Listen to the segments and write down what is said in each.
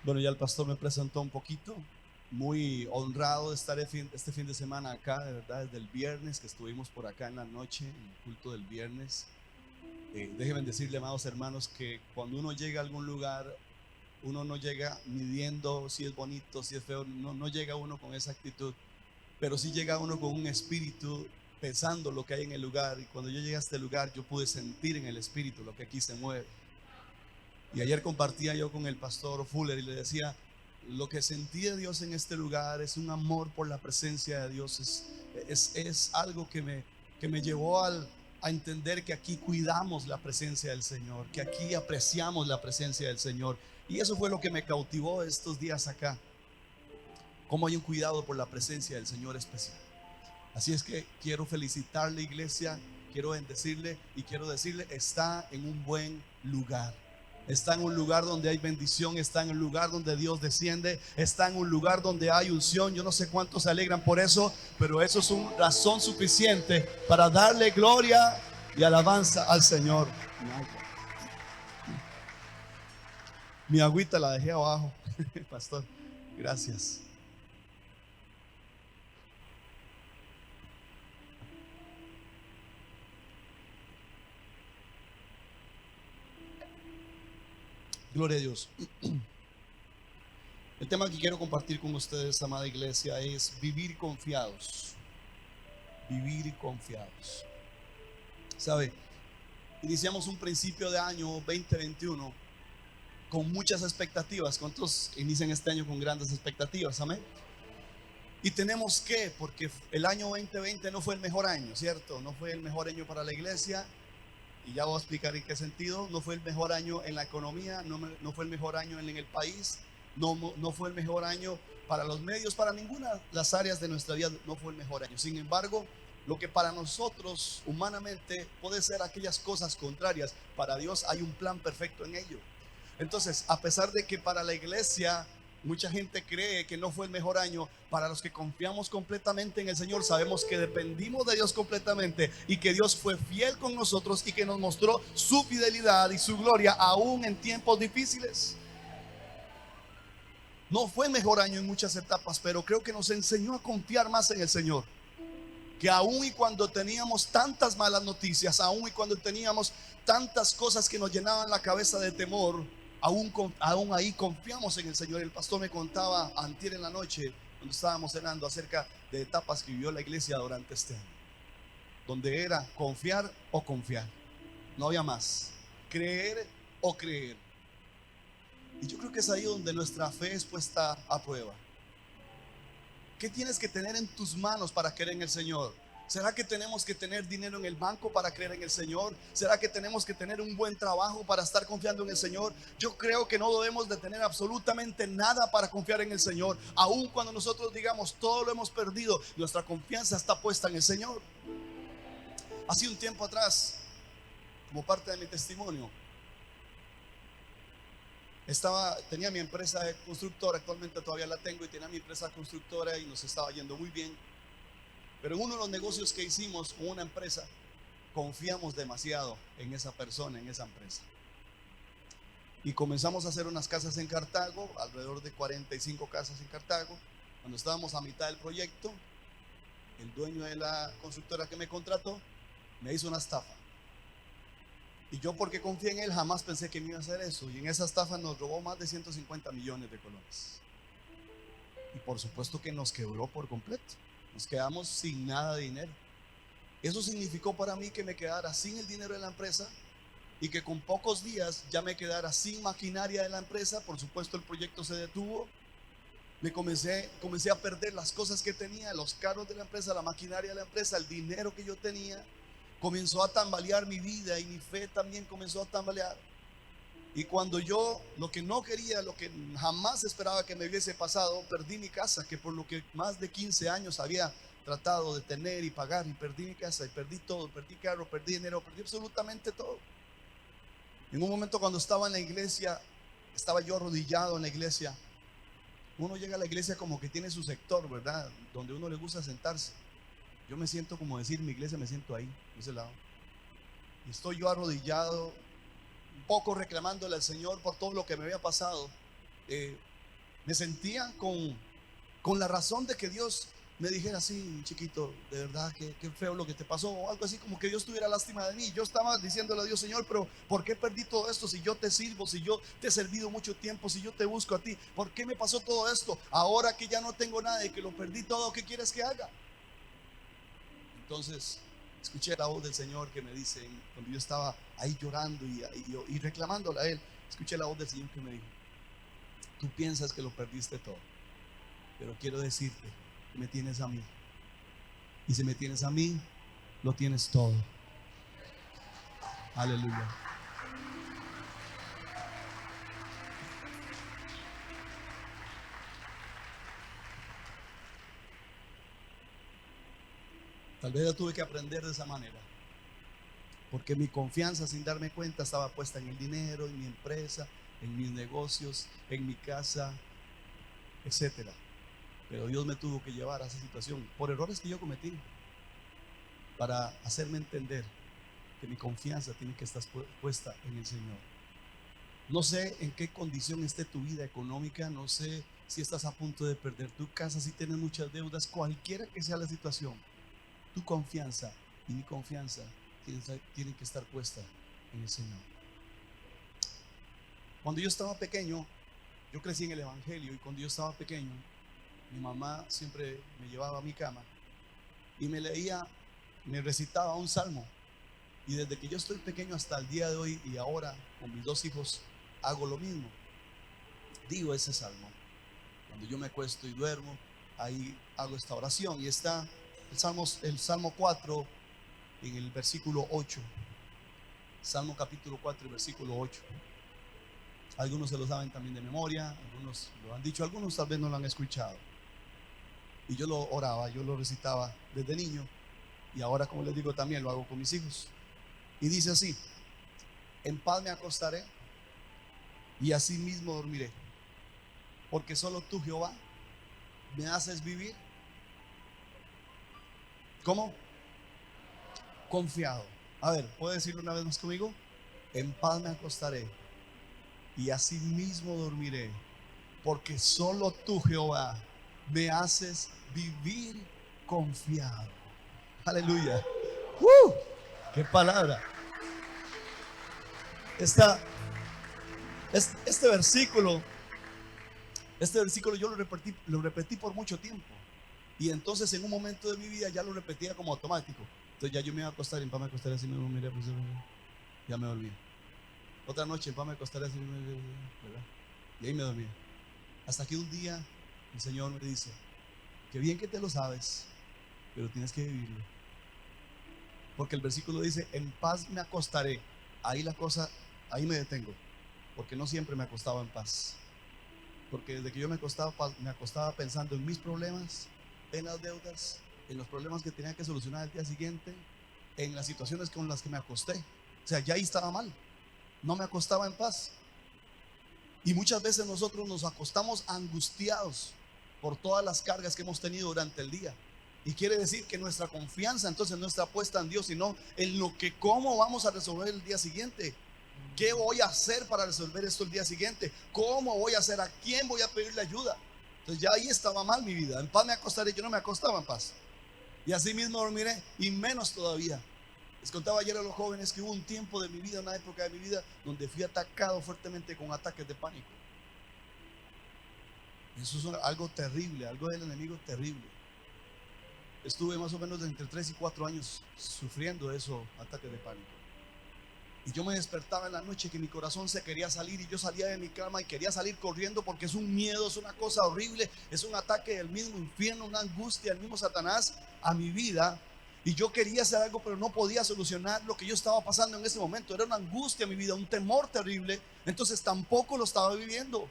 Bueno, ya el pastor me presentó un poquito. Muy honrado de estar este fin de semana acá, de verdad, desde el viernes que estuvimos por acá en la noche, en el culto del viernes. Déjenme decirle, amados hermanos, que cuando uno llega a algún lugar, uno no llega midiendo si es bonito, si es feo, no llega uno con esa actitud, pero sí llega uno con un espíritu pensando lo que hay en el lugar. Y cuando yo llegué a este lugar, yo pude sentir en el espíritu lo que aquí se mueve. Y ayer compartía yo con el pastor Fuller y le decía, lo que sentí de Dios en este lugar es un amor por la presencia de Dios, es algo que me llevó a entender que aquí cuidamos la presencia del Señor, que aquí apreciamos la presencia del Señor. Y eso fue lo que me cautivó estos días acá, cómo hay un cuidado por la presencia del Señor especial. Así es que quiero felicitarle, iglesia, quiero bendecirle y quiero decirle, está en un buen lugar. Está en un lugar donde hay bendición, está en un lugar donde Dios desciende, está en un lugar donde hay unción. Yo no sé cuántos se alegran por eso, pero eso es una razón suficiente para darle gloria y alabanza al Señor. Mi agüita la dejé abajo, pastor. Gracias. Gloria a Dios. El tema que quiero compartir con ustedes, amada iglesia, es vivir confiados. Vivir confiados. ¿Sabe? Iniciamos un principio de año 2021 con muchas expectativas. ¿Cuántos inician este año con grandes expectativas? Amén. Y tenemos que, porque el año 2020 no fue el mejor año, ¿cierto? No fue el mejor año para la iglesia. Y ya voy a explicar en qué sentido. No fue el mejor año en la economía, no fue el mejor año en el país, no fue el mejor año para los medios, para ninguna de las áreas de nuestra vida no fue el mejor año. Sin embargo, lo que para nosotros humanamente puede ser aquellas cosas contrarias, para Dios hay un plan perfecto en ello. Entonces, a pesar de que para la iglesia mucha gente cree que no fue el mejor año, para los que confiamos completamente en el Señor, sabemos que dependimos de Dios completamente y que Dios fue fiel con nosotros y que nos mostró su fidelidad y su gloria aún en tiempos difíciles. No fue el mejor año en muchas etapas, pero creo que nos enseñó a confiar más en el Señor. Que aún y cuando teníamos tantas malas noticias, aún y cuando teníamos tantas cosas que nos llenaban la cabeza de temor, aún ahí confiamos en el Señor. El pastor me contaba antier en la noche, cuando estábamos cenando, acerca de etapas que vivió la iglesia durante este año, donde era confiar o confiar, no había más, creer o creer. Y yo creo que es ahí donde nuestra fe es puesta a prueba. ¿Qué tienes que tener en tus manos para creer en el Señor? ¿Será que tenemos que tener dinero en el banco para creer en el Señor? ¿Será que tenemos que tener un buen trabajo para estar confiando en el Señor? Yo creo que no debemos de tener absolutamente nada para confiar en el Señor. Aun cuando nosotros digamos todo lo hemos perdido, nuestra confianza está puesta en el Señor. Hace un tiempo atrás, como parte de mi testimonio, tenía mi empresa de constructora, actualmente todavía la tengo, y tenía mi empresa constructora y nos estaba yendo muy bien. Pero en uno de los negocios que hicimos con una empresa, confiamos demasiado en esa persona, en esa empresa. Y comenzamos a hacer unas casas en Cartago, alrededor de 45 casas en Cartago. Cuando estábamos a mitad del proyecto, el dueño de la constructora que me contrató me hizo una estafa. Y yo, porque confié en él, jamás pensé que me iba a hacer eso. Y en esa estafa nos robó más de 150 millones de colones. Y por supuesto que nos quebró por completo. Nos quedamos sin nada de dinero. Eso significó para mí que me quedara sin el dinero de la empresa y que con pocos días ya me quedara sin maquinaria de la empresa. Por supuesto, el proyecto se detuvo. Comencé a perder las cosas que tenía, los carros de la empresa, la maquinaria de la empresa, el dinero que yo tenía. Comenzó a tambalear mi vida y mi fe también comenzó a tambalear. Y cuando yo, lo que no quería, lo que jamás esperaba que me hubiese pasado, perdí mi casa, que por lo que más de 15 años había tratado de tener y pagar, y perdí mi casa, y perdí todo, perdí carro, perdí dinero, perdí absolutamente todo. En un momento, cuando estaba en la iglesia, estaba yo arrodillado en la iglesia. Uno llega a la iglesia como que tiene su sector, ¿verdad? Donde uno le gusta sentarse. Yo me siento, como decir, mi iglesia, me siento ahí, de ese lado. Y estoy yo arrodillado, un poco reclamándole al Señor por todo lo que me había pasado. Me sentía con la razón de que Dios me dijera así: chiquito, de verdad que qué feo lo que te pasó, o algo así, como que Dios tuviera lástima de mí. Yo estaba diciéndole a Dios: Señor, pero ¿por qué perdí todo esto? Si yo te sirvo, si yo te he servido mucho tiempo, si yo te busco a ti, ¿por qué me pasó todo esto? Ahora que ya no tengo nada y que lo perdí todo, ¿qué quieres que haga? Entonces escuché la voz del Señor que me dice, cuando yo estaba ahí llorando y reclamándole a Él, escuché la voz del Señor que me dijo: tú piensas que lo perdiste todo, pero quiero decirte que me tienes a mí. Y si me tienes a mí, lo tienes todo. Aleluya. Tal vez yo tuve que aprender de esa manera, porque mi confianza, sin darme cuenta, estaba puesta en el dinero, en mi empresa, en mis negocios, en mi casa, etcétera. Pero Dios me tuvo que llevar a esa situación por errores que yo cometí, para hacerme entender que mi confianza tiene que estar puesta en el Señor. No sé en qué condición esté tu vida económica, no sé si estás a punto de perder tu casa, si tienes muchas deudas, cualquiera que sea la situación, tu confianza y mi confianza tienen que estar puesta en el Señor. Cuando yo estaba pequeño, yo crecí en el Evangelio, y cuando yo estaba pequeño, mi mamá siempre me llevaba a mi cama y me leía, me recitaba un salmo. Y desde que yo estoy pequeño hasta el día de hoy, y ahora con mis dos hijos, hago lo mismo. Digo ese salmo. Cuando yo me acuesto y duermo, ahí hago esta oración. Y está el Salmo 4 en el versículo 8. Salmo capítulo 4, versículo 8. Algunos se lo saben también de memoria, algunos lo han dicho, algunos tal vez no lo han escuchado. Y yo lo oraba, yo lo recitaba desde niño, y ahora, como les digo, también lo hago con mis hijos. Y dice así: en paz me acostaré y así mismo dormiré, porque solo tú, Jehová, me haces vivir. ¿Cómo? Confiado. A ver, ¿puedo decirlo una vez más conmigo? En paz me acostaré y así mismo dormiré, porque solo tú, Jehová, me haces vivir confiado. Aleluya. ¡Uh! ¡Qué palabra! Esta, este versículo, yo lo repetí por mucho tiempo. Y entonces en un momento de mi vida ya lo repetía como automático. Entonces ya yo me iba a acostar y en paz me acostaré así mismo, mira, pues, ya me dormí. Otra noche en paz me acostaré así mismo, ¿verdad? Y ahí me dormí. Hasta que un día el Señor me dice: qué bien que te lo sabes, pero tienes que vivirlo. Porque el versículo dice: en paz me acostaré. Ahí la cosa, ahí me detengo, porque no siempre me acostaba en paz. Porque desde que yo me acostaba pensando en mis problemas, en las deudas, en los problemas que tenía que solucionar el día siguiente, en las situaciones con las que me acosté. O sea, ya ahí estaba mal, no me acostaba en paz. Y muchas veces nosotros nos acostamos angustiados por todas las cargas que hemos tenido durante el día. Y quiere decir que nuestra confianza entonces no está puesta en Dios, sino en lo que cómo vamos a resolver el día siguiente. ¿Qué voy a hacer para resolver esto el día siguiente? ¿Cómo voy a hacer? ¿A quién voy a pedirle ayuda? Entonces ya ahí estaba mal mi vida. En paz me acostaré, yo no me acostaba en paz. Y así mismo dormiré, y menos todavía. Les contaba ayer a los jóvenes que hubo un tiempo de mi vida, una época de mi vida, donde fui atacado fuertemente con ataques de pánico. Eso es algo terrible, algo del enemigo terrible. Estuve más o menos de entre 3 y 4 años sufriendo esos ataques de pánico. Y yo me despertaba en la noche que mi corazón se quería salir, y yo salía de mi cama y quería salir corriendo, porque es un miedo, es una cosa horrible, es un ataque del mismo infierno, una angustia del mismo Satanás a mi vida. Y yo quería hacer algo, pero no podía solucionar lo que yo estaba pasando en ese momento. Era una angustia en mi vida, un temor terrible. Entonces tampoco lo estaba viviendo.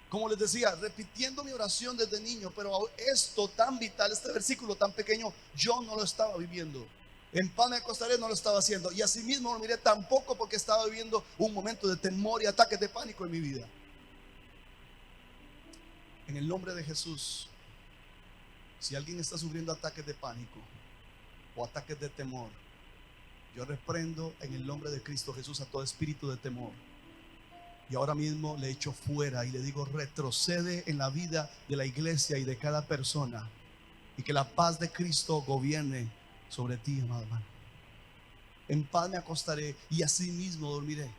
Como les decía, repitiendo mi oración desde niño, pero esto tan vital, este versículo tan pequeño, yo no lo estaba viviendo. En paz me acostaré, no lo estaba haciendo. Y así mismo lo miré tampoco, porque estaba viviendo un momento de temor y ataques de pánico en mi vida. En el nombre de Jesús, si alguien está sufriendo ataques de pánico o ataques de temor, yo reprendo en el nombre de Cristo Jesús a todo espíritu de temor. Y ahora mismo le echo fuera y le digo: retrocede en la vida de la iglesia y de cada persona, y que la paz de Cristo gobierne sobre ti, amado hermano. En paz me acostaré y así mismo dormiré.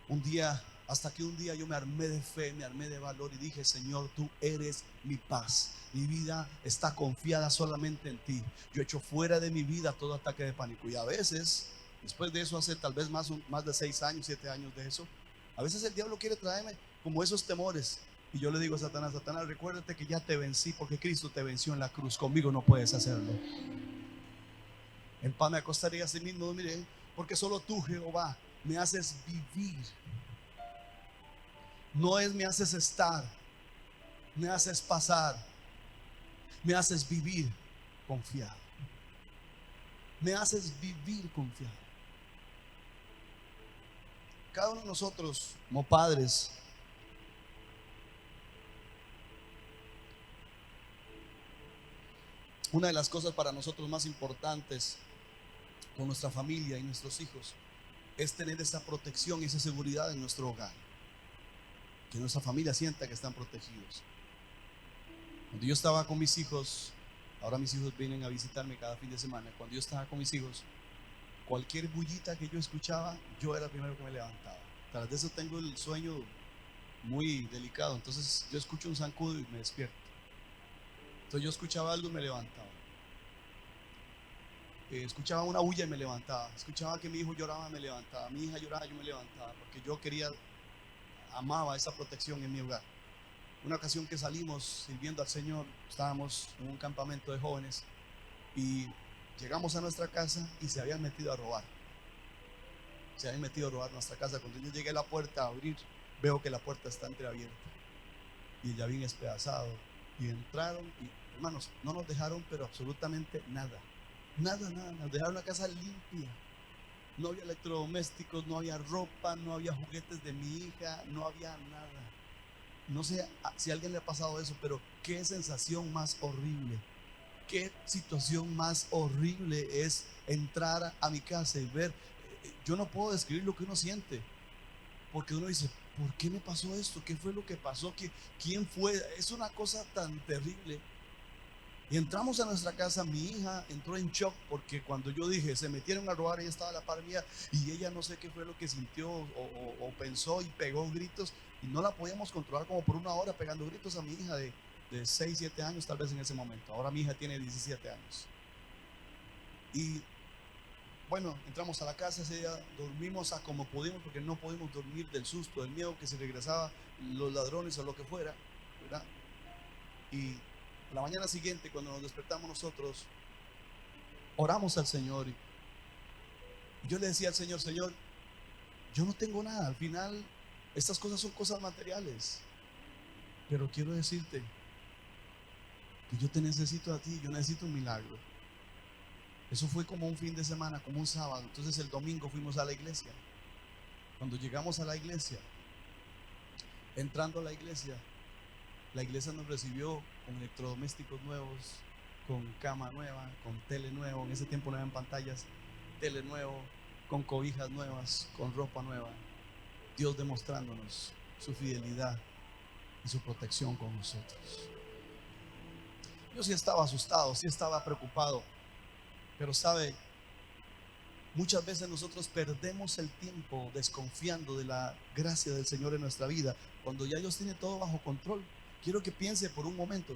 Un día, hasta que un día yo me armé de fe, me armé de valor y dije: Señor, tú eres mi paz. Mi vida está confiada solamente en ti. Yo echo fuera de mi vida todo ataque de pánico. Y a veces, después de eso, hace tal vez más de 6 años, 7 años de eso, a veces el diablo quiere traerme como esos temores. Y yo le digo a Satanás: Satanás, recuérdate que ya te vencí, porque Cristo te venció en la cruz. Conmigo no puedes hacerlo. En paz me acostaré y así mismo dormiré, porque solo tú, Jehová, me haces vivir. No es me haces estar, me haces pasar, me haces vivir confiado. Me haces vivir confiado. Cada uno de nosotros, como padres, una de las cosas para nosotros más importantes con nuestra familia y nuestros hijos es tener esa protección y esa seguridad en nuestro hogar. Que nuestra familia sienta que están protegidos. Cuando yo estaba con mis hijos, ahora mis hijos vienen a visitarme cada fin de semana. Cuando yo estaba con mis hijos, cualquier bullita que yo escuchaba, yo era el primero que me levantaba. Tras de eso tengo el sueño muy delicado, entonces yo escucho un zancudo y me despierto. Entonces yo escuchaba algo y me levantaba. Escuchaba una bulla y me levantaba. Escuchaba que mi hijo lloraba, me levantaba. Mi hija lloraba, yo me levantaba, porque yo amaba esa protección en mi hogar. Una ocasión que salimos sirviendo al Señor, estábamos en un campamento de jóvenes y llegamos a nuestra casa y se habían metido a robar. Se habían metido a robar nuestra casa. Cuando yo llegué a la puerta a abrir, veo que la puerta está entreabierta y ya bien despedazado. Y entraron y, hermanos, no nos dejaron pero absolutamente nada. Nada. Nos dejaron la casa limpia. No había electrodomésticos, no había ropa, no había juguetes de mi hija, no había nada. No sé si a alguien le ha pasado eso, pero qué sensación más horrible, qué situación más horrible es entrar a mi casa y ver. Yo no puedo describir lo que uno siente, porque uno dice: ¿por qué me pasó esto? ¿Qué fue lo que pasó? ¿Quién fue? Es una cosa tan terrible. Y entramos a nuestra casa, mi hija entró en shock, porque cuando yo dije se metieron a robar, ella estaba a la par mía y ella no sé qué fue lo que sintió o pensó y pegó gritos y no la podíamos controlar como por una hora pegando gritos a mi hija de 6, 7 años tal vez en ese momento. Ahora mi hija tiene 17 años. Y bueno, entramos a la casa ese día, dormimos a como pudimos porque no pudimos dormir del susto, del miedo que se regresaba los ladrones o lo que fuera, ¿verdad? Y la mañana siguiente, cuando nos despertamos nosotros, oramos al Señor y yo le decía al Señor: Señor, yo no tengo nada. Al final estas cosas son cosas materiales, pero quiero decirte que yo te necesito a ti. Yo necesito un milagro. Eso fue como un fin de semana, como un sábado. Entonces el domingo fuimos a la iglesia. Cuando llegamos a la iglesia, entrando a la iglesia nos recibió con electrodomésticos nuevos, con cama nueva, con tele nuevo. En ese tiempo no habían pantallas. Tele nuevo, con cobijas nuevas, con ropa nueva. Dios demostrándonos su fidelidad y su protección con nosotros. Yo sí estaba asustado, sí estaba preocupado, pero sabe, muchas veces nosotros perdemos el tiempo desconfiando de la gracia del Señor en nuestra vida, cuando ya Dios tiene todo bajo control. Quiero que piense por un momento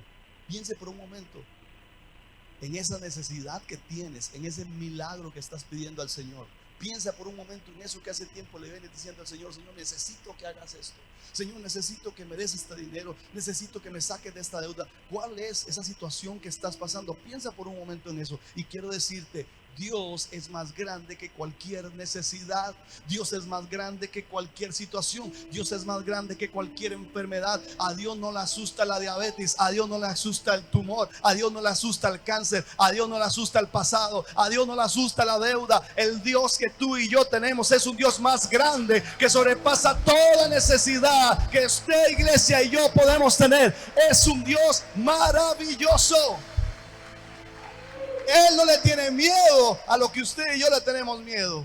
en esa necesidad que tienes, en ese milagro que estás pidiendo al Señor. Piensa por un momento en eso que hace tiempo le vienes diciendo al Señor: Señor, necesito que hagas esto. Señor, necesito que me des este dinero. Necesito que me saques de esta deuda. ¿Cuál es esa situación que estás pasando? Piensa por un momento en eso. Y quiero decirte: Dios es más grande que cualquier necesidad. Dios es más grande que cualquier situación. Dios es más grande que cualquier enfermedad. A Dios no le asusta la diabetes. A Dios no le asusta el tumor. A Dios no le asusta el cáncer. A Dios no le asusta el pasado. A Dios no le asusta la deuda. El Dios que tú y yo tenemos es un Dios más grande, que sobrepasa toda necesidad que usted, iglesia, y yo podemos tener. Es un Dios maravilloso. Él no le tiene miedo a lo que usted y yo le tenemos miedo.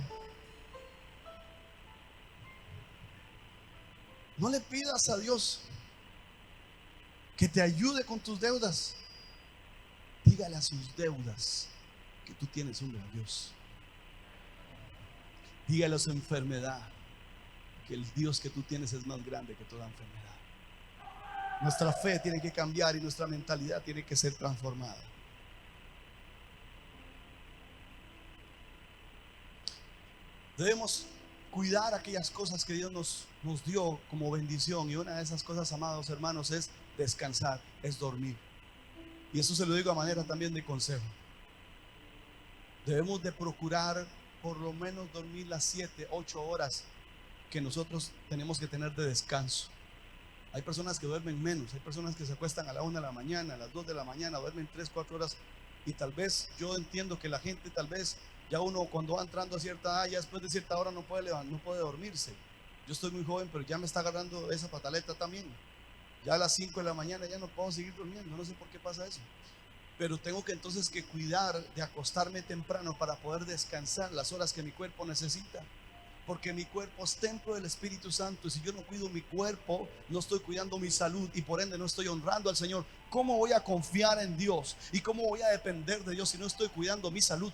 No le pidas a Dios que te ayude con tus deudas. Dígale a sus deudas que tú tienes un gran Dios. Dígale a su enfermedad que el Dios que tú tienes es más grande que toda enfermedad. Nuestra fe tiene que cambiar y nuestra mentalidad tiene que ser transformada. Debemos cuidar aquellas cosas que Dios nos dio como bendición. Y una de esas cosas, amados hermanos, es descansar, es dormir. Y eso se lo digo a manera también de consejo. Debemos de procurar por lo menos dormir las 7, 8 horas que nosotros tenemos que tener de descanso. Hay personas que duermen menos, hay personas que se acuestan a la 1 de la mañana, a las 2 de la mañana, duermen 3, 4 horas. Y tal vez yo entiendo que la gente, tal vez ya uno cuando va entrando a cierta edad, ya después de cierta hora no puede no puede dormirse. Yo estoy muy joven, pero ya me está agarrando esa pataleta también. Ya a las 5 de la mañana ya no puedo seguir durmiendo, no sé por qué pasa eso. Pero tengo que entonces que cuidar de acostarme temprano para poder descansar las horas que mi cuerpo necesita. Porque mi cuerpo es templo del Espíritu Santo. Y si yo no cuido mi cuerpo, no estoy cuidando mi salud y por ende no estoy honrando al Señor. ¿Cómo voy a confiar en Dios? ¿Y cómo voy a depender de Dios si no estoy cuidando mi salud?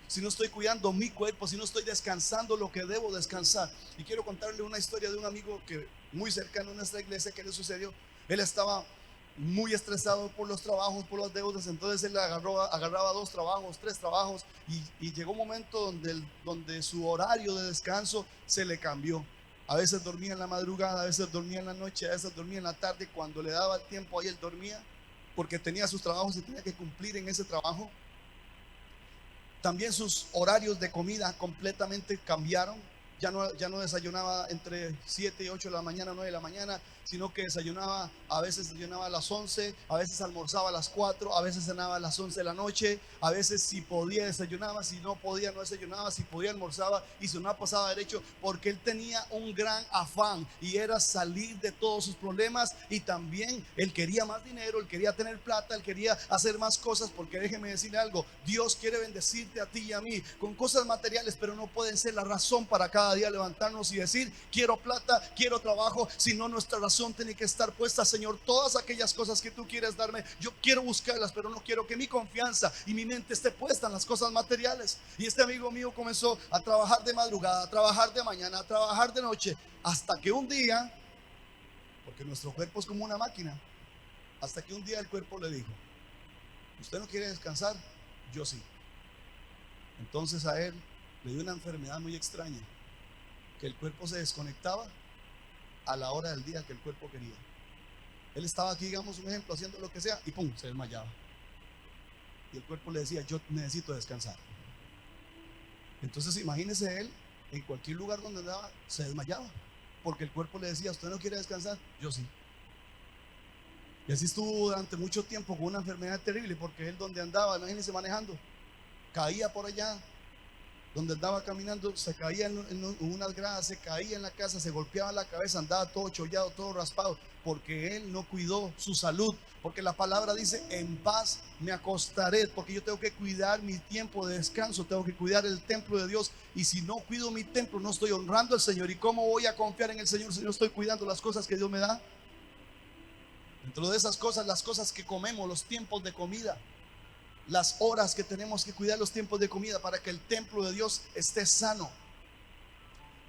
Si no estoy cuidando mi cuerpo, si no estoy descansando lo que debo descansar. Y quiero contarle una historia de un amigo que muy cercano a nuestra iglesia que le sucedió. Él estaba muy estresado por los trabajos, por las deudas. Entonces él agarraba 2 trabajos, 3 trabajos y llegó un momento donde su horario de descanso se le cambió. A veces dormía en la madrugada, a veces dormía en la noche, a veces dormía en la tarde. Cuando le daba el tiempo ahí él dormía porque tenía sus trabajos y tenía que cumplir en ese trabajo. También sus horarios de comida completamente cambiaron. Ya no desayunaba entre 7 y 8 de la mañana, 9 de la mañana, sino que desayunaba, a veces desayunaba a las 11, a veces almorzaba a las 4, a veces cenaba a las 11 de la noche, a veces si podía desayunaba, si no podía no desayunaba, si podía almorzaba y si no pasaba derecho, porque él tenía un gran afán y era salir de todos sus problemas. Y también él quería más dinero, él quería tener plata, él quería hacer más cosas, porque déjeme decirle algo, Dios quiere bendecirte a ti y a mí con cosas materiales, pero no pueden ser la razón para cada día levantarnos y decir quiero plata, quiero trabajo, sino nuestra razón tiene que estar puesta, Señor, todas aquellas cosas que tú quieres darme, yo quiero buscarlas, pero no quiero que mi confianza y mi mente esté puesta en las cosas materiales. Y este amigo mío comenzó a trabajar de madrugada, a trabajar de mañana, a trabajar de noche, hasta que un día, porque nuestro cuerpo es como una máquina, hasta que un día el cuerpo le dijo, ¿usted no quiere descansar? Yo sí. Entonces a él le dio una enfermedad muy extraña, que el cuerpo se desconectaba a la hora del día que el cuerpo quería. Él estaba aquí, digamos un ejemplo, haciendo lo que sea y pum, se desmayaba. Y el cuerpo le decía, yo necesito descansar. Entonces imagínese él, en cualquier lugar donde andaba, se desmayaba, porque el cuerpo le decía, ¿usted no quiere descansar? Yo sí. Y así estuvo durante mucho tiempo con una enfermedad terrible, porque él donde andaba, imagínense manejando, caía por allá, donde andaba caminando, se caía en unas gradas, se caía en la casa, se golpeaba la cabeza, andaba todo chollado, todo raspado, porque él no cuidó su salud. Porque la palabra dice, en paz me acostaré, porque yo tengo que cuidar mi tiempo de descanso, tengo que cuidar el templo de Dios. Y si no cuido mi templo, no estoy honrando al Señor. ¿Y cómo voy a confiar en el Señor si no estoy cuidando las cosas que Dios me da? Dentro de esas cosas, las cosas que comemos, los tiempos de comida, las horas que tenemos que cuidar, los tiempos de comida, para que el templo de Dios esté sano.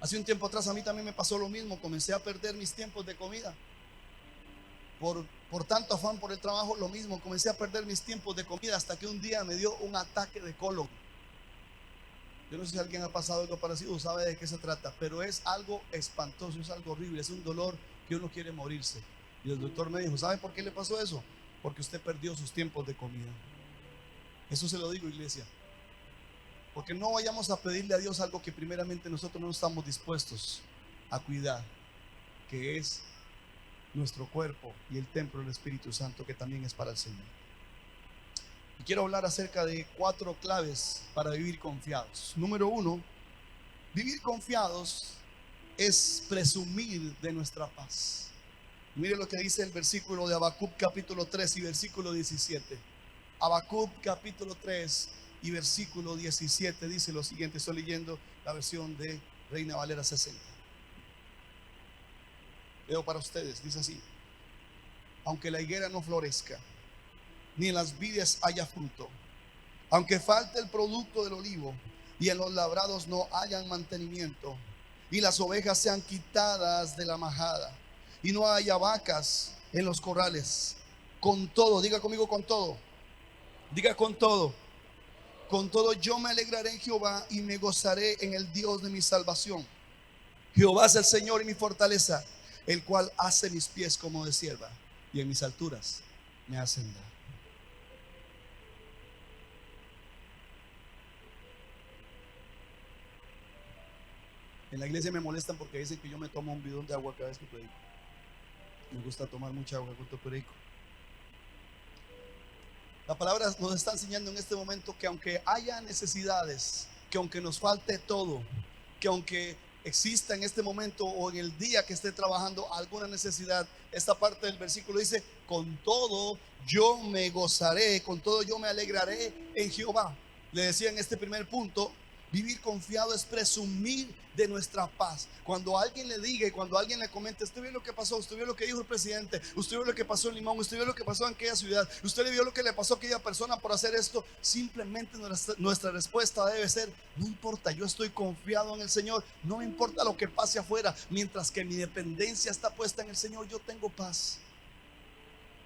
Hace un tiempo atrás a mí también me pasó lo mismo, comencé a perder mis tiempos de comida por tanto afán por el trabajo. Lo mismo, comencé a perder mis tiempos de comida hasta que un día me dio un ataque de colon. Yo no sé si alguien ha pasado algo parecido, sabe de qué se trata, pero es algo espantoso, es algo horrible, es un dolor que uno quiere morirse. Y el doctor me dijo, ¿sabe por qué le pasó eso? Porque usted perdió sus tiempos de comida. Eso se lo digo, iglesia, porque no vayamos a pedirle a Dios algo que primeramente nosotros no estamos dispuestos a cuidar, que es nuestro cuerpo y el templo del Espíritu Santo, que también es para el Señor. Y quiero hablar acerca de 4 claves para vivir confiados. Número 1, vivir confiados es presumir de nuestra paz. Mire lo que dice el versículo de Habacuc capítulo 3 y versículo 17. Habacuc capítulo 3 y versículo 17 dice lo siguiente. Estoy leyendo la versión de Reina Valera 60. Leo para ustedes, dice así: aunque la higuera no florezca, ni en las vides haya fruto, aunque falte el producto del olivo, y en los labrados no hayan mantenimiento, y las ovejas sean quitadas de la majada, y no haya vacas en los corrales, con todo, diga conmigo, con todo, diga con todo yo me alegraré en Jehová y me gozaré en el Dios de mi salvación. Jehová es el Señor y mi fortaleza, el cual hace mis pies como de sierva, y en mis alturas me hace andar. En la iglesia me molestan porque dicen que yo me tomo un bidón de agua cada vez que predico. Me gusta tomar mucha agua cuando predico. La palabra nos está enseñando en este momento que aunque haya necesidades, que aunque nos falte todo, que aunque exista en este momento o en el día que esté trabajando alguna necesidad, esta parte del versículo dice: con todo yo me gozaré, con todo yo me alegraré en Jehová. Le decía en este primer punto, vivir confiado es presumir de nuestra paz. Cuando alguien le diga y cuando alguien le comente: usted vio lo que pasó, usted vio lo que dijo el presidente, usted vio lo que pasó en Limón, usted vio lo que pasó en aquella ciudad, usted vio lo que le pasó a aquella persona por hacer esto, simplemente nuestra respuesta debe ser: no importa, yo estoy confiado en el Señor, no me importa lo que pase afuera, mientras que mi dependencia está puesta en el Señor, yo tengo paz.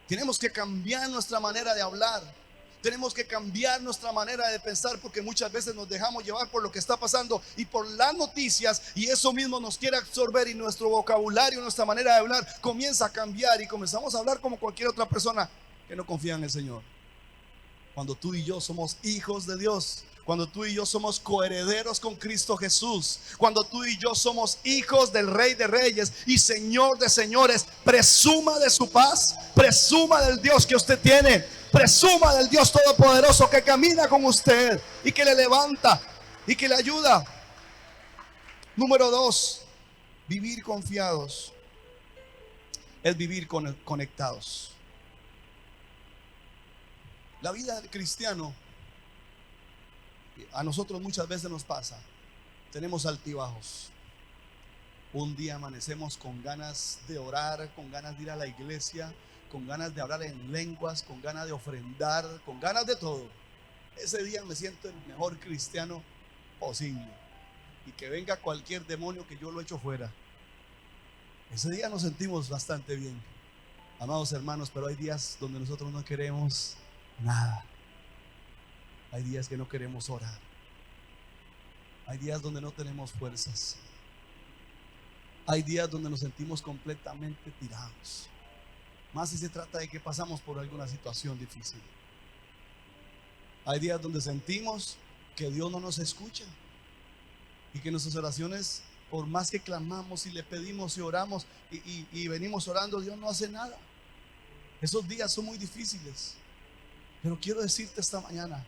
Tenemos que cambiar nuestra manera de hablar. Tenemos que cambiar nuestra manera de pensar, porque muchas veces nos dejamos llevar por lo que está pasando y por las noticias, y eso mismo nos quiere absorber, y nuestro vocabulario, nuestra manera de hablar comienza a cambiar y comenzamos a hablar como cualquier otra persona que no confía en el Señor. Cuando tú y yo somos hijos de Dios, cuando tú y yo somos coherederos con Cristo Jesús, cuando tú y yo somos hijos del Rey de Reyes y Señor de Señores, presuma de su paz, presuma del Dios que usted tiene, presuma del Dios Todopoderoso que camina con usted y que le levanta y que le ayuda. Número 2, vivir confiados es vivir conectados. La vida del cristiano, a nosotros muchas veces nos pasa, tenemos altibajos. Un día amanecemos con ganas de orar, con ganas de ir a la iglesia, con ganas de hablar en lenguas, con ganas de ofrendar, con ganas de todo. Ese día me siento el mejor cristiano posible, y que venga cualquier demonio que yo lo echo fuera. Ese día nos sentimos bastante bien, amados hermanos, pero hay días donde nosotros no queremos nada. Hay días que no queremos orar. Hay días donde no tenemos fuerzas. Hay días donde nos sentimos completamente tirados, más si se trata de que pasamos por alguna situación difícil. Hay días donde sentimos que Dios no nos escucha y que nuestras oraciones, por más que clamamos y le pedimos y oramos y venimos orando, Dios no hace nada. Esos días son muy difíciles, pero quiero decirte esta mañana: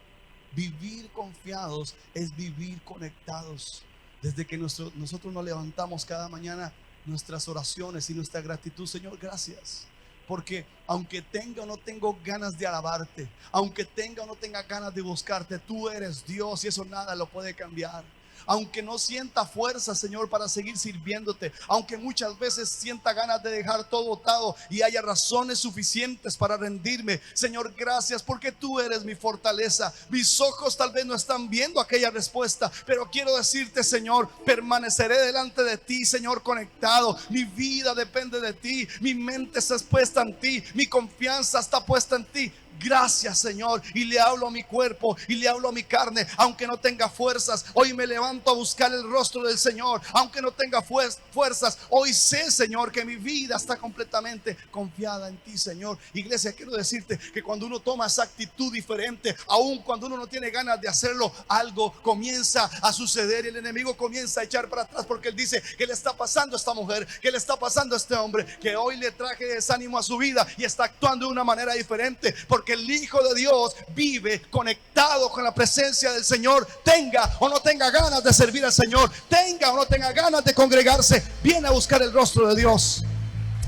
vivir confiados es vivir conectados. Desde que nosotros nos levantamos cada mañana, nuestras oraciones y nuestra gratitud: Señor, gracias, porque aunque tenga o no tengo ganas de alabarte, aunque tenga o no tenga ganas de buscarte, tú eres Dios y eso nada lo puede cambiar. Aunque no sienta fuerza, Señor, para seguir sirviéndote, aunque muchas veces sienta ganas de dejar todo botado y haya razones suficientes para rendirme, Señor, gracias, porque tú eres mi fortaleza. Mis ojos tal vez no están viendo aquella respuesta, pero quiero decirte, Señor, permaneceré delante de ti, Señor, conectado. Mi vida depende de ti, mi mente está puesta en ti, mi confianza está puesta en ti. Gracias, Señor, y le hablo a mi cuerpo y le hablo a mi carne. Aunque no tenga fuerzas, hoy me levanto a buscar el rostro del Señor. Aunque no tenga fuerzas, hoy sé, Señor, que mi vida está completamente confiada en ti, Señor. Iglesia, quiero decirte que cuando uno toma esa actitud diferente, aun cuando uno no tiene ganas de hacerlo, algo comienza a suceder y el enemigo comienza a echar para atrás, porque él dice: ¿qué le está pasando a esta mujer? ¿Qué le está pasando a este hombre? Que hoy le traje desánimo a su vida y está actuando de una manera diferente, porque el Hijo de Dios vive conectado con la presencia del Señor. Tenga o no tenga ganas de servir al Señor, tenga o no tenga ganas de congregarse, viene a buscar el rostro de Dios.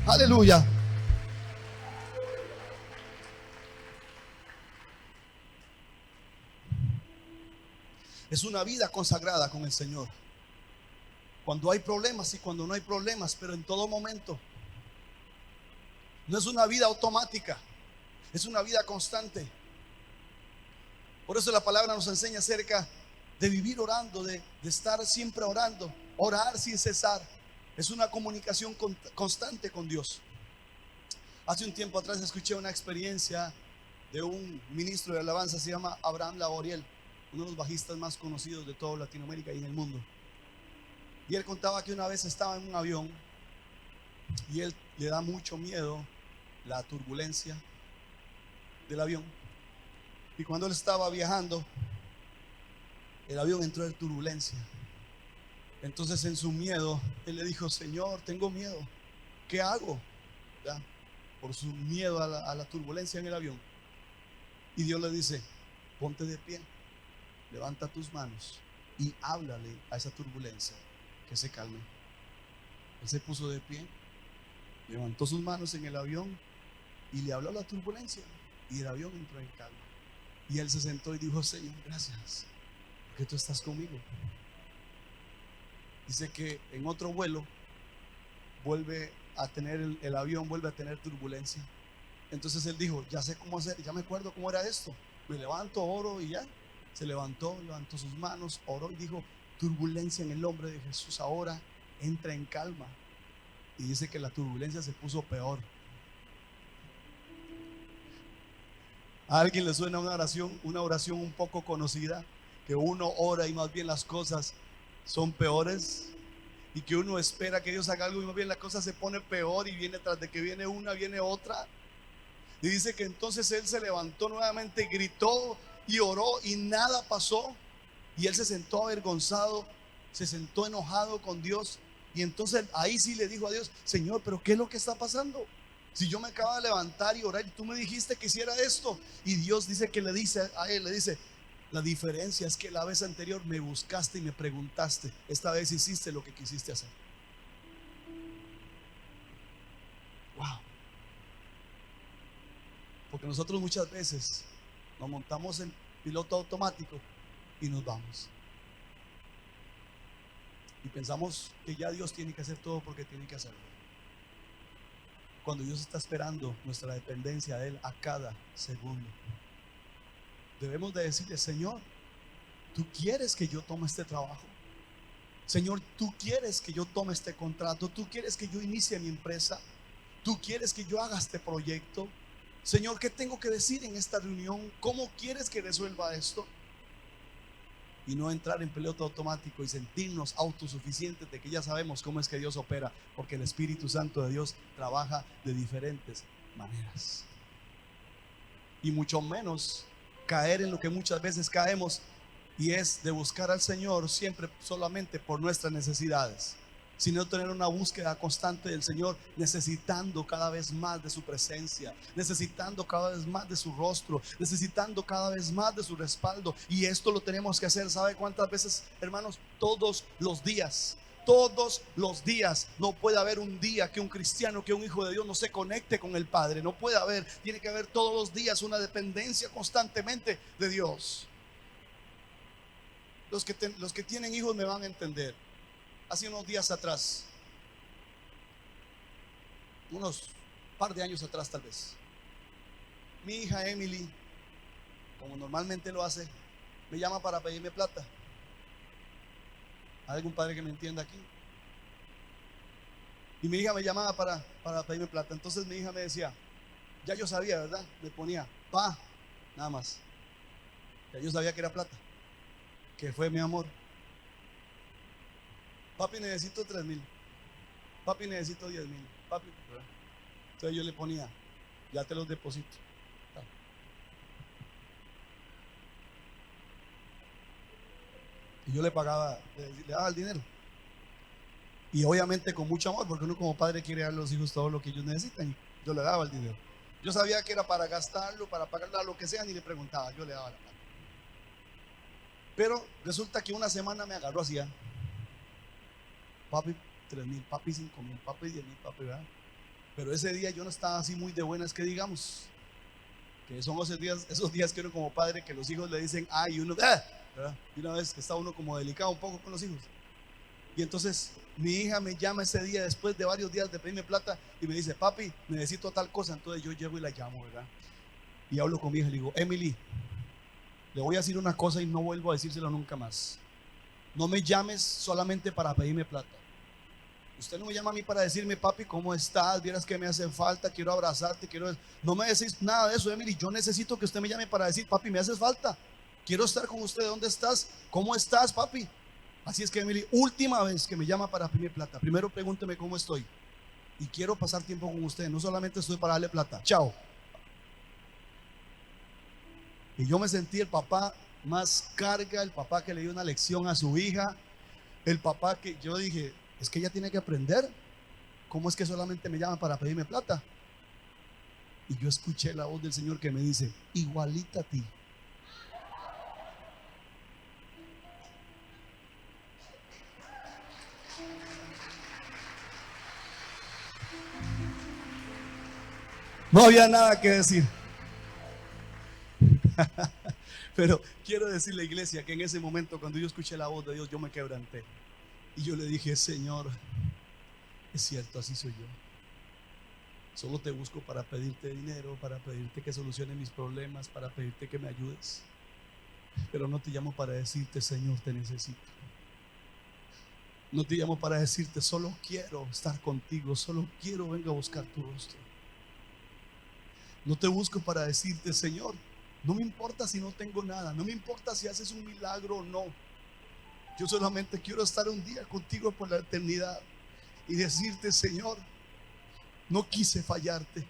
Aleluya. Es una vida consagrada con el Señor. Cuando hay problemas y cuando no hay problemas, pero en todo momento No es una vida automática, es una vida constante. Por eso la palabra nos enseña acerca de vivir orando, de estar siempre orando, orar sin cesar. Es una comunicación constante con Dios. Hace un tiempo atrás escuché una experiencia de un ministro de alabanza, se llama Abraham Laboriel, uno de los bajistas más conocidos de toda Latinoamérica y en el mundo. Y él contaba que una vez estaba en un avión y él le da mucho miedo la turbulencia del avión. Y cuando él estaba viajando, el avión entró en turbulencia. Entonces en su miedo, él le dijo: Señor, tengo miedo, ¿qué hago? ¿Ya? Por su miedo a la turbulencia en el avión. Y Dios le dice: ponte de pie, levanta tus manos y háblale a esa turbulencia que se calme. Él se puso de pie, levantó sus manos en el avión y le habló a la turbulencia, y el avión entró en calma. Y él se sentó y dijo: Señor, gracias, porque tú estás conmigo. Dice que en otro vuelo vuelve a tener el avión, vuelve a tener turbulencia. Entonces él dijo: ya sé cómo hacer, ya me acuerdo cómo era esto. Me levanto, oro y ya. Se levantó sus manos, oró y dijo: turbulencia, en el nombre de Jesús, ahora entra en calma. Y dice que la turbulencia se puso peor. ¿A alguien le suena una oración un poco conocida? Que uno ora y más bien las cosas son peores, y que uno espera que Dios haga algo y más bien la cosa se pone peor, y viene tras de que viene una, viene otra. Y dice que entonces él se levantó nuevamente, gritó y oró y nada pasó. Y él se sentó avergonzado, se sentó enojado con Dios. Y entonces ahí sí le dijo a Dios: Señor, pero ¿qué es lo que está pasando? Si yo me acabo de levantar y orar y tú me dijiste que hiciera esto. Y Dios dice que le dice a él, le dice: la diferencia es que la vez anterior me buscaste y me preguntaste, esta vez hiciste lo que quisiste hacer. Wow. Porque nosotros muchas veces nos montamos en piloto automático y nos vamos. Y pensamos que ya Dios tiene que hacer todo porque tiene que hacerlo, cuando Dios está esperando nuestra dependencia de Él a cada segundo. Debemos de decirle: Señor, ¿tú quieres que yo tome este trabajo? Señor, ¿tú quieres que yo tome este contrato? ¿Tú quieres que yo inicie mi empresa? ¿Tú quieres que yo haga este proyecto? Señor, ¿qué tengo que decir en esta reunión? ¿Cómo quieres que resuelva esto? Y no entrar en piloto automático y sentirnos autosuficientes de que ya sabemos cómo es que Dios opera, porque el Espíritu Santo de Dios trabaja de diferentes maneras. Y mucho menos caer en lo que muchas veces caemos, y es de buscar al Señor siempre solamente por nuestras necesidades, sino tener una búsqueda constante del Señor, necesitando cada vez más de su presencia, necesitando cada vez más de su rostro, necesitando cada vez más de su respaldo. Y esto lo tenemos que hacer, ¿sabe cuántas veces, hermanos? Todos los días. Todos los días. No puede haber un día que un cristiano, que un hijo de Dios no se conecte con el Padre. No puede haber, tiene que haber todos los días una dependencia constantemente de Dios. Los que tienen hijos me van a entender. Hace unos días atrás, unos par de años atrás tal vez, mi hija Emily, como normalmente lo hace, me llama para pedirme plata. ¿Hay algún padre que me entienda aquí? Y mi hija me llamaba para pedirme plata. Entonces mi hija me decía, ya yo sabía, ¿verdad? Me ponía pa, nada más. Ya yo sabía que era plata. Que fue: mi amor, papi, necesito 3,000. Papi, necesito 10,000. Papi, ¿verdad? Entonces yo le ponía: ya te los deposito. Y yo le pagaba, le daba el dinero. Y obviamente con mucho amor, porque uno como padre quiere darle a los hijos todo lo que ellos necesitan. Y yo le daba el dinero. Yo sabía que era para gastarlo, para pagarle a lo que sea, ni le preguntaba, yo le daba la plata. Pero resulta que una semana me agarró así: papi, 3,000, papi, 5,000, papi, 10,000, papi, ¿verdad? Pero ese día yo no estaba así muy de buenas, que digamos. Que son esos días que uno como padre, que los hijos le dicen ay, y uno, ¿verdad? Y una vez que está uno como delicado un poco con los hijos. Y entonces mi hija me llama ese día después de varios días de pedirme plata y me dice: papi, necesito tal cosa. Entonces yo llego y la llamo, ¿verdad? Y hablo con mi hija y le digo: Emily, le voy a decir una cosa y no vuelvo a decírselo nunca más. No me llames solamente para pedirme plata. Usted no me llama a mí para decirme: papi, ¿cómo estás? Vieras que me hace falta, quiero abrazarte, quiero... No me decís nada de eso, Emily. Yo necesito que usted me llame para decir: papi, me haces falta, quiero estar con usted. ¿Dónde estás? ¿Cómo estás, papi? Así es que, Emily, última vez que me llama para pedirme plata, primero pregúnteme cómo estoy. Y quiero pasar tiempo con usted, no solamente estoy para darle plata. Chao. Y yo me sentí el papá más carga, el papá que le dio una lección a su hija, el papá que yo dije: es que ella tiene que aprender. ¿Cómo es que solamente me llama para pedirme plata? Y yo escuché la voz del Señor que me dice: igualita a ti. No había nada que decir. Pero quiero decirle, iglesia, que en ese momento, cuando yo escuché la voz de Dios, yo me quebranté. Y yo le dije: Señor, es cierto, así soy yo. Solo te busco para pedirte dinero, para pedirte que solucione mis problemas, para pedirte que me ayudes. Pero no te llamo para decirte: Señor, te necesito. No te llamo para decirte: solo quiero estar contigo, solo quiero venga a buscar tu rostro. No te busco para decirte: Señor, no me importa si no tengo nada, no me importa si haces un milagro o no. Yo solamente quiero estar un día contigo por la eternidad y decirte: Señor, no quise fallarte,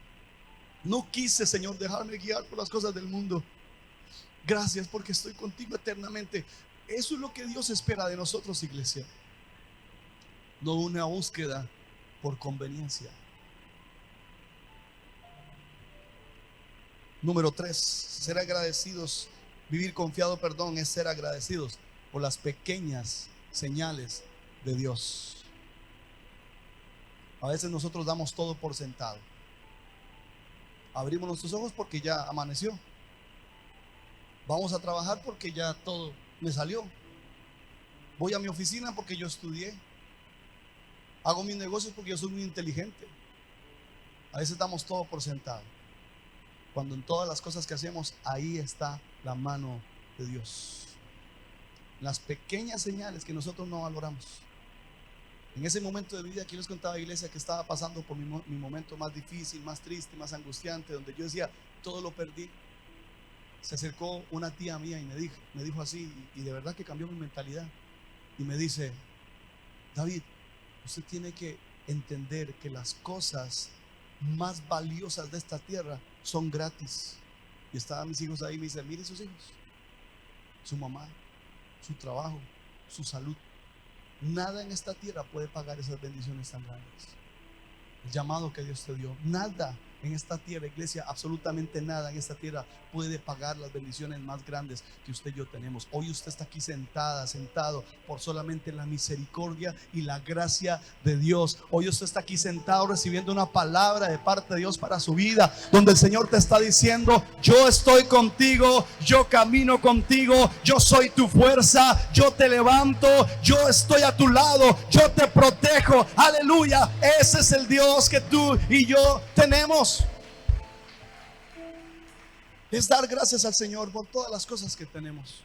no quise, Señor, dejarme guiar por las cosas del mundo. Gracias porque estoy contigo eternamente. Eso es lo que Dios espera de nosotros, iglesia. No una búsqueda por conveniencia. Número 3, ser agradecidos. Vivir confiado, perdón, es ser agradecidos por las pequeñas señales de Dios. A veces nosotros damos todo por sentado. Abrimos nuestros ojos porque ya amaneció. Vamos a trabajar porque ya todo me salió. Voy a mi oficina porque yo estudié. Hago mis negocios porque yo soy muy inteligente. A veces damos todo por sentado, cuando en todas las cosas que hacemos, ahí está la mano de Dios. Las pequeñas señales que nosotros no valoramos. En ese momento de mi vida que yo les contaba, iglesia, que estaba pasando por mi momento más difícil, más triste, más angustiante, donde yo decía: todo lo perdí. Se acercó una tía mía y me dijo así, y de verdad que cambió mi mentalidad. Y me dice: David, usted tiene que entender que las cosas más valiosas de esta tierra son gratis. Y estaban mis hijos ahí y me dice: mire sus hijos, su mamá, su trabajo, su salud. Nada en esta tierra puede pagar esas bendiciones tan grandes. El llamado que Dios te dio, nada en esta tierra, iglesia, absolutamente nada en esta tierra puede pagar las bendiciones más grandes que usted y yo tenemos. Hoy usted está aquí sentado por solamente la misericordia y la gracia de Dios. Hoy usted está aquí sentado recibiendo una palabra de parte de Dios para su vida, donde el Señor te está diciendo: yo estoy contigo, yo camino contigo, yo soy tu fuerza, yo te levanto, yo estoy a tu lado, yo te protejo. Aleluya, ese es el Dios que tú y yo tenemos. Es dar gracias al Señor por todas las cosas que tenemos.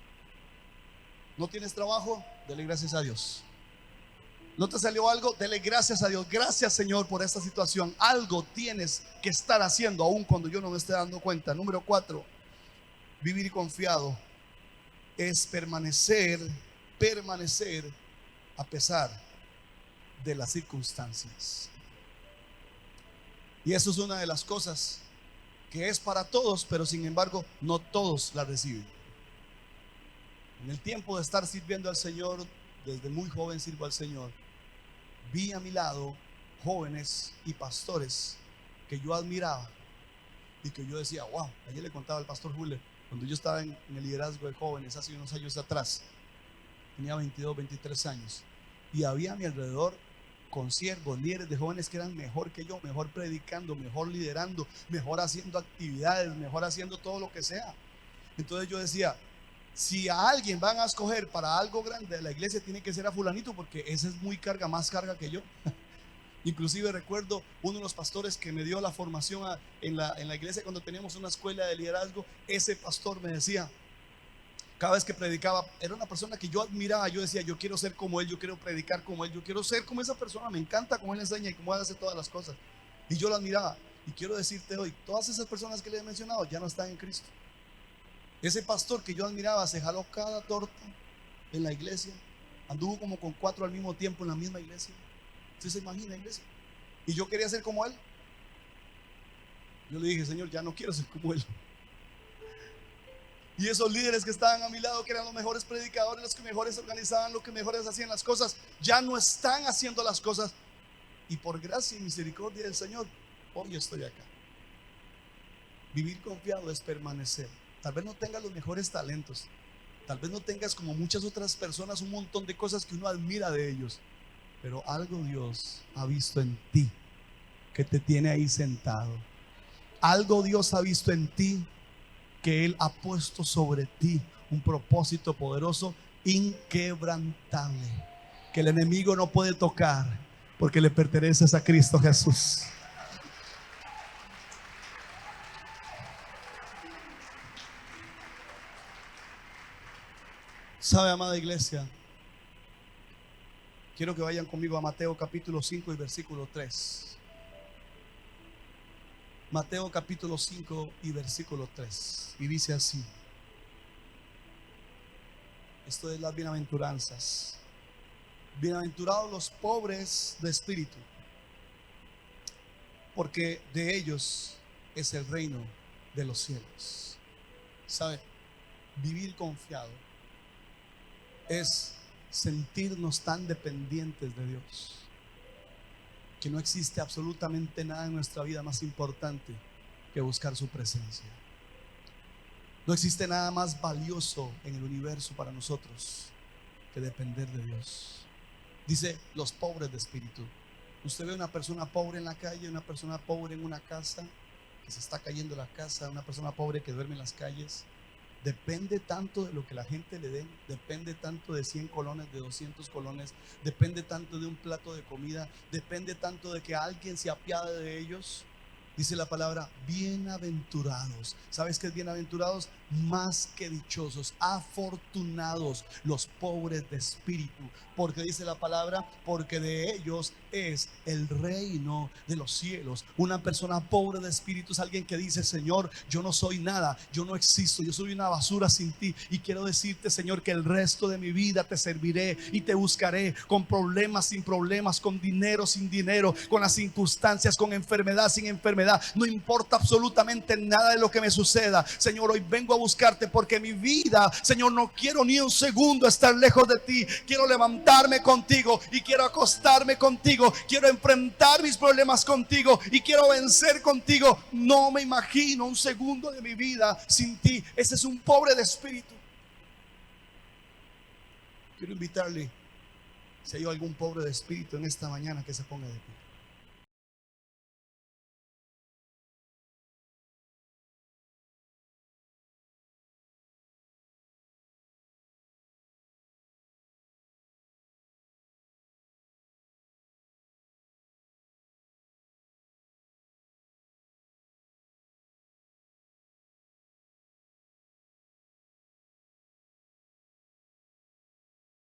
¿No tienes trabajo? Dele gracias a Dios. ¿No te salió algo? Dele gracias a Dios. Gracias, Señor, por esta situación. Algo tienes que estar haciendo aún cuando yo no me esté dando cuenta. Número 4, vivir confiado es permanecer a pesar de las circunstancias. Y eso es una de las cosas que es para todos, pero sin embargo no todos la reciben. En el tiempo de estar sirviendo al Señor, desde muy joven sirvo al Señor, vi a mi lado jóvenes y pastores que yo admiraba y que yo decía: wow. Ayer le contaba al pastor Julio, cuando yo estaba en el liderazgo de jóvenes hace unos años atrás, tenía 22, 23 años, y había a mi alrededor consiervos, líderes de jóvenes que eran mejor que yo, mejor predicando, mejor liderando, mejor haciendo actividades, mejor haciendo todo lo que sea. Entonces yo decía: Si a alguien van a escoger para algo grande, la iglesia tiene que ser a fulanito, porque ese es muy carga, más carga que yo. Inclusive recuerdo uno de los pastores que me dio la formación en la iglesia cuando teníamos una escuela de liderazgo. Ese pastor me decía, cada vez que predicaba, era una persona que yo admiraba. Yo decía, yo quiero ser como él, yo quiero predicar como él, yo quiero ser como esa persona. Me encanta cómo él enseña y cómo él hace todas las cosas. Y yo lo admiraba. Y quiero decirte hoy, todas esas personas que le he mencionado ya no están en Cristo. Ese pastor que yo admiraba se jaló cada torta en la iglesia, anduvo como con 4 al mismo tiempo en la misma iglesia. ¿Usted se imagina, iglesia? Y yo quería ser como él. Yo le dije, Señor, ya no quiero ser como él. Y esos líderes que estaban a mi lado, que eran los mejores predicadores, los que mejores organizaban, los que mejores hacían las cosas, ya no están haciendo las cosas. Y por gracia y misericordia del Señor, hoy estoy acá. Vivir confiado es permanecer. Tal vez no tengas los mejores talentos, tal vez no tengas, como muchas otras personas, un montón de cosas que uno admira de ellos, pero algo Dios ha visto en ti que te tiene ahí sentado. Algo Dios ha visto en ti, que Él ha puesto sobre ti un propósito poderoso, inquebrantable, que el enemigo no puede tocar, porque le perteneces a Cristo Jesús. ¿Sabe, amada iglesia? Quiero que vayan conmigo a Mateo capítulo 5 y versículo 3. Mateo capítulo 5 y versículo 3. Y dice así. Esto es las bienaventuranzas. Bienaventurados los pobres de espíritu, porque de ellos es el reino de los cielos. ¿Sabe? Vivir confiado es sentirnos tan dependientes de Dios, que no existe absolutamente nada en nuestra vida más importante que buscar su presencia. No existe nada más valioso en el universo para nosotros que depender de Dios. Dice los pobres de espíritu. Usted ve una persona pobre en la calle, una persona pobre en una casa, que se está cayendo la casa, una persona pobre que duerme en las calles. Depende tanto de lo que la gente le dé, depende tanto de 100 colones, de 200 colones, depende tanto de un plato de comida, depende tanto de que alguien se apiade de ellos. Dice la palabra, bienaventurados. ¿Sabes qué es bienaventurados? Más que dichosos, afortunados los pobres de espíritu, porque dice la palabra, porque de ellos es el reino de los cielos. Una persona pobre de espíritu es alguien que dice, Señor, yo no soy nada, yo no existo, yo soy una basura sin ti, y quiero decirte, Señor, que el resto de mi vida te serviré y te buscaré, con problemas sin problemas, con dinero sin dinero, con las circunstancias, con enfermedad sin enfermedad. No importa absolutamente nada de lo que me suceda, Señor, hoy vengo a buscarte, porque mi vida, Señor, no quiero ni un segundo estar lejos de ti. Quiero levantarme contigo y quiero acostarme contigo, quiero enfrentar mis problemas contigo y quiero vencer contigo. No me imagino un segundo de mi vida sin ti. Ese es un pobre de espíritu. Quiero invitarle, si hay algún pobre de espíritu en esta mañana, que se ponga de pie.